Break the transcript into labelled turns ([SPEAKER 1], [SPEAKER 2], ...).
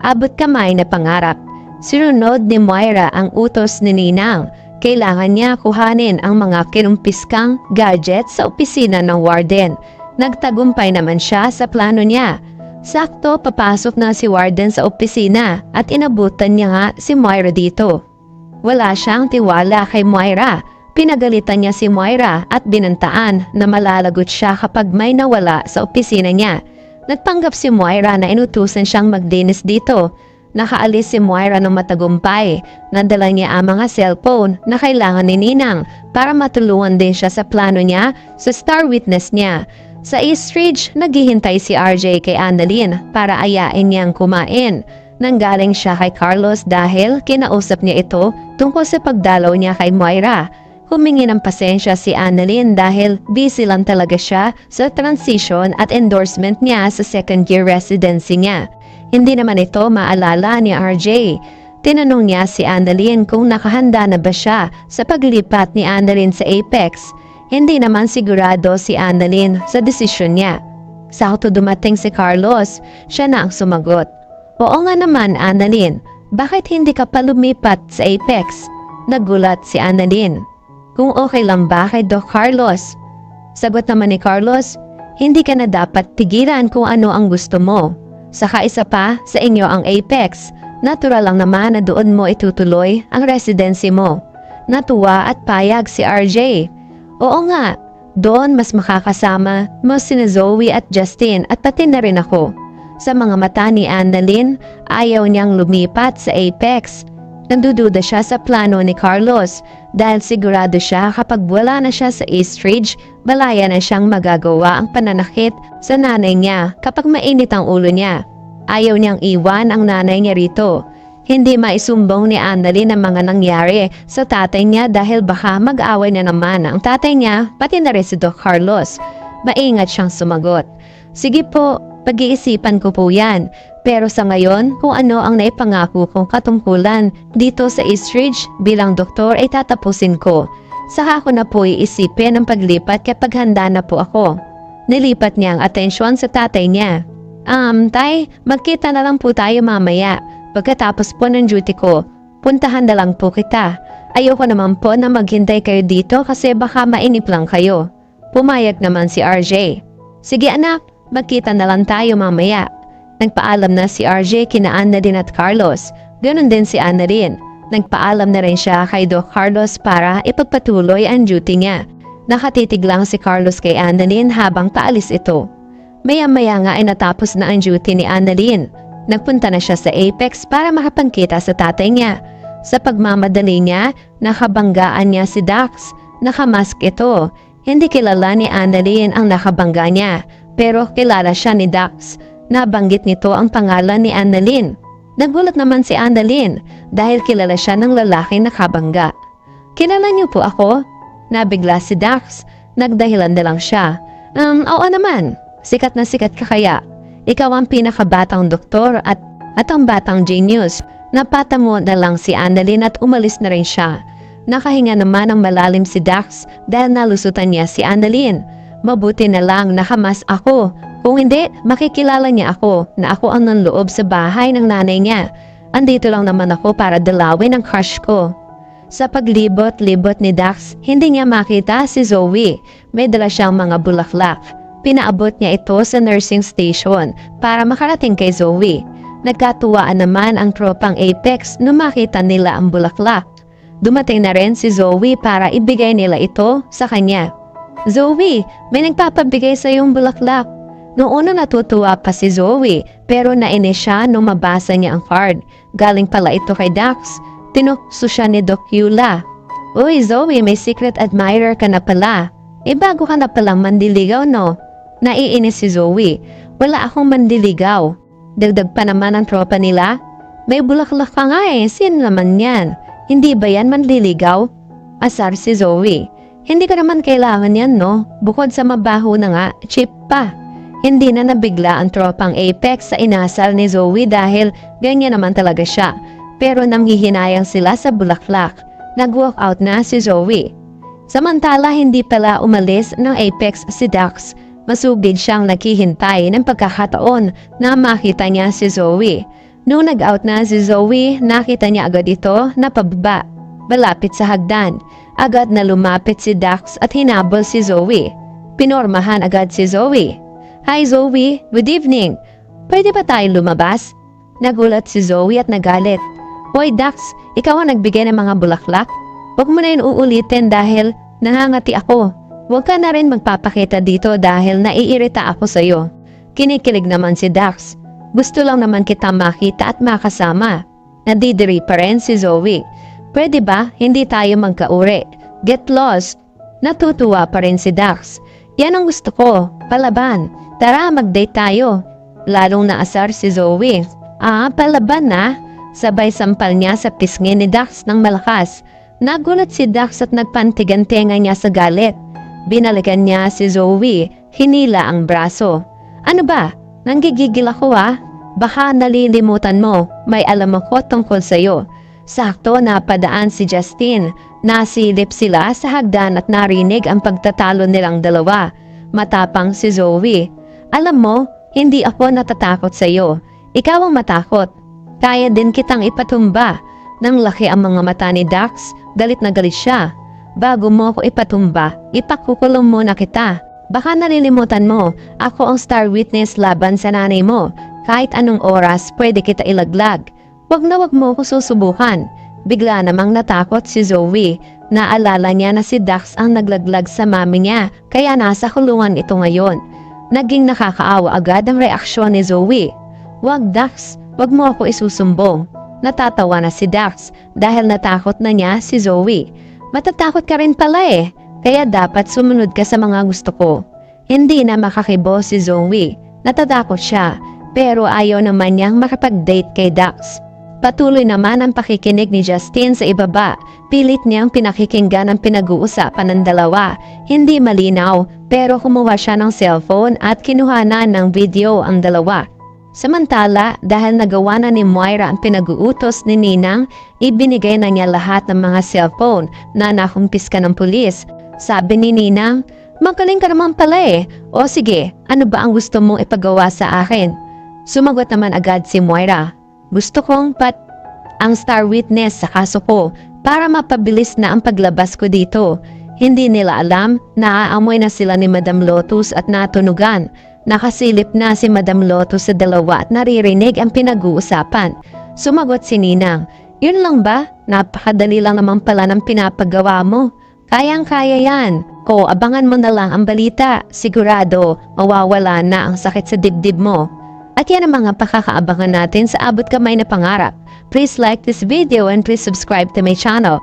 [SPEAKER 1] abot kamay na pangarap. Sinunod ni Moira ang utos ni Ninang. Kailangan niya kuhanin ang mga kinumpiskang gadgets sa opisina ng warden. Nagtagumpay naman siya sa plano niya. Sakto papasok na si warden sa opisina at inabutan niya nga si Moira dito. Wala siyang tiwala kay Moira. Pinagalitan niya si Moira at binantaan na malalagot siya kapag may nawala sa opisina niya. Nagpanggap si Moira na inutusan siyang magdinis dito. Nakaalis si Moira ng matagumpay. Nadala niya ang mga cellphone na kailangan ni Ninang para matulungan din siya sa plano niya sa star witness niya. Sa East Ridge, naghihintay si RJ kay Annalyn para ayain niyang kumain. Nanggaling siya kay Carlos dahil kinausap niya ito tungkol sa pagdalaw niya kay Moira. Humingi ng pasensya si Annalyn dahil busy lang talaga siya sa transition at endorsement niya sa second year residency niya. Hindi naman ito maalala ni RJ. Tinanong niya si Annalyn kung nakahanda na ba siya sa paglipat ni Annalyn sa Apex. Hindi naman sigurado si Annalyn sa desisyon niya. Sakto dumating si Carlos, siya na ang sumagot. Oo nga naman, Annalyn, bakit hindi ka pa lumipat sa Apex? Nagulat si Annalyn. Kung okay lang ba kay Doc Carlos? Sagot naman ni Carlos, hindi ka na dapat pigilan kung ano ang gusto mo. Saka isa pa, sa inyo ang Apex. Natural lang naman na doon mo itutuloy ang residency mo. Natuwa at payag si RJ. Oo nga, doon mas makakasama mo sina Zoe at Justin at pati na rin ako. Sa mga mata ni Annalyn, ayaw niyang lumipat sa Apex. Nandududa siya sa plano ni Carlos dahil sigurado siya kapag wala na siya sa East Ridge, malaya na siyang magagawa ang pananakit sa nanay niya kapag mainit ang ulo niya. Ayaw niyang iwan ang nanay niya rito. Hindi maisumbong ni Annalyn ang mga nangyari sa tatay niya dahil baka mag-away na naman ang tatay niya pati na rin si Doc Carlos. Maingat siyang sumagot. Sige po, pag-iisipan ko po yan. Pero sa ngayon, kung ano ang naipangako kong katungkulan dito sa East Ridge bilang doktor ay tatapusin ko. Saka ko na po iisipin ang paglipat kapag handa na po ako. Nilipat niya ang atensyon sa tatay niya. Tay, magkita na lang po tayo mamaya. Pagkatapos po ng duty ko, puntahan na lang po kita. Ayoko naman po na maghintay kayo dito kasi baka mainip lang kayo. Pumayag naman si RJ. Sige anak, magkita na lang tayo mamaya. Nagpaalam na si RJ kina Annalyn at Carlos. Ganon din si Annalyn. Nagpaalam na rin siya kay Doc Carlos para ipagpatuloy ang duty niya. Nakatitig lang si Carlos kay Annalyn habang paalis ito. Maya-maya nga ay natapos na ang duty ni Annalyn. Nagpunta na siya sa Apex para makapangkita sa tatay niya. Sa pagmamadali niya, nakabanggaan niya si Dax. Nakamask ito. Hindi kilala ni Annalyn ang nakabangga niya, pero kilala siya ni Dax. Nabanggit nito ang pangalan ni Annalyn. Nagulat naman si Annalyn dahil kilala siya ng lalaking nakabangga. Kilala niyo po ako? Nabigla si Dax. Nagdahilan na lang siya. Oo naman. Sikat na sikat ka kaya. Ikaw ang pinakabatang doktor at ang batang genius. Napata mo na lang si Annalyn at umalis na rin siya. Nakahinga naman ang malalim si Dax dahil nalusutan niya si Annalyn. Mabuti na lang nakamas ako. Kung hindi, makikilala niya ako na ako ang nanloob sa bahay ng nanay niya. Andito lang naman ako para dalawin ang crush ko. Sa paglibot-libot ni Dax, hindi niya makita si Zoe. May dala siyang mga bulaklak. Pinaabot niya ito sa nursing station para makarating kay Zoe. Nagkatuwaan naman ang tropang Apex nung makita nila ang bulaklak. Dumating na rin si Zoe para ibigay nila ito sa kanya. Zoe, may nagpapabigay sa iyong bulaklak. Noong una natutuwa pa si Zoe pero nainis siya nung mabasa niya ang card. Galing pala ito kay Dax. Tinukso siya ni Doc Eula. Uy Zoe, may secret admirer ka na pala. Bago ka na palang mandiligaw no? Naiinis si Zoe. Wala akong mandiligaw. Dagdag pa naman ang tropa nila. May bulaklak ka nga sino naman yan? Hindi ba yan manliligaw? Asar si Zoe. Hindi ka naman kailangan yan no? Bukod sa mabaho na nga, cheap pa. Hindi na nabigla ang tropang Apex sa inasal ni Zoe dahil ganyan naman talaga siya. Pero nanghihinayang sila sa bulaklak. Nag-walk out na si Zoe. Samantala hindi pala umalis ng Apex si Dax. Masugid siyang naghihintay ng pagkakataon na makita niya si Zoe. Nung nag-out na si Zoe, nakita niya agad ito na pababa, malapit sa hagdan. Agad na lumapit si Dax at hinabol si Zoe. Pinormahan agad si Zoe. Hi Zoe, good evening. Pwede ba tayong lumabas? Nagulat si Zoe at nagalit. Hoy Dax, ikaw ang nagbigay ng mga bulaklak? Huwag mo na yun uulitin dahil nangangati ako. Huwag ka na rin magpapakita dito dahil naiirita ako sa'yo. Kinikilig naman si Dax. Gusto lang naman kita makita at makasama. Nadidiri pa rin si Zoe. Pwede ba hindi tayo magkauri? Get lost. Natutuwa pa rin si Dax. Yan ang gusto ko. Palaban. Tara mag-date tayo. Lalong naasar si Zoe. Palaban na? Sabay sampal niya sa pisngi ni Dax ng malakas. Nagulat si Dax at nagpantigan-tenga niya sa galit. Binalikan niya si Zoe. Hinila ang braso. Ano ba? Nanggigigil ako Baka nalilimutan mo. May alam ako tungkol sa'yo. Sakto napadaan si Justin. Nasilip sila sa hagdan at narinig ang pagtatalo nilang dalawa. Matapang si Zoe. Alam mo, hindi ako natatakot sa iyo. Ikaw ang matakot. Kaya din kitang ipatumba. Nang laki ang mga mata ni Dax, galit na galit siya. Bago mo ako ipatumba, ipakukulong muna kita. Baka nalilimutan mo, ako ang star witness laban sa nanay mo. Kahit anong oras, pwede kita ilaglag. Wag mo ko susubukan. Bigla namang natakot si Zoe. Naalala niya na si Dax ang naglaglag sa mami niya, kaya nasa kulungan ito ngayon. Naging nakakaawa agad ang reaksyon ni Zoe. Wag Dax, wag mo ako isusumbong. Natatawa na si Dax dahil natakot na niya si Zoe. Matatakot ka rin pala kaya dapat sumunod ka sa mga gusto ko. Hindi na makakibo si Zoe. Natatakot siya, pero ayaw naman niyang makapag-date kay Dax. Patuloy naman ang pakikinig ni Justin sa ibaba. Pilit niyang pinakikinggan ang pinag-uusapan ng dalawa. Hindi malinaw, pero kumuha siya ng cellphone at kinuhanan ng video ang dalawa. Samantala, dahil nagawa na ni Moira ang pinag-uutos ni Ninang, ibinigay na niya lahat ng mga cellphone na nakumpiska ng pulis. Sabi ni Ninang, magaling ka naman pala O sige, ano ba ang gusto mong ipagawa sa akin? Sumagot naman agad si Moira. Gusto kong ang star witness sa kaso ko para mapabilis na ang paglabas ko dito. Hindi nila alam na aamoy na sila ni Madam Lotus at natunugan. Nakasilip na si Madam Lotus sa dalawa at naririnig ang pinag-uusapan. Sumagot si Ninang, yun lang ba? Napakadali lang naman pala ng pinapagawa mo. Kayang-kaya yan. Abangan mo na lang ang balita. Sigurado, mawawala na ang sakit sa dibdib mo. At yan ang mga pakakaabangan natin sa abot kamay na pangarap. Please like this video and please subscribe to my channel.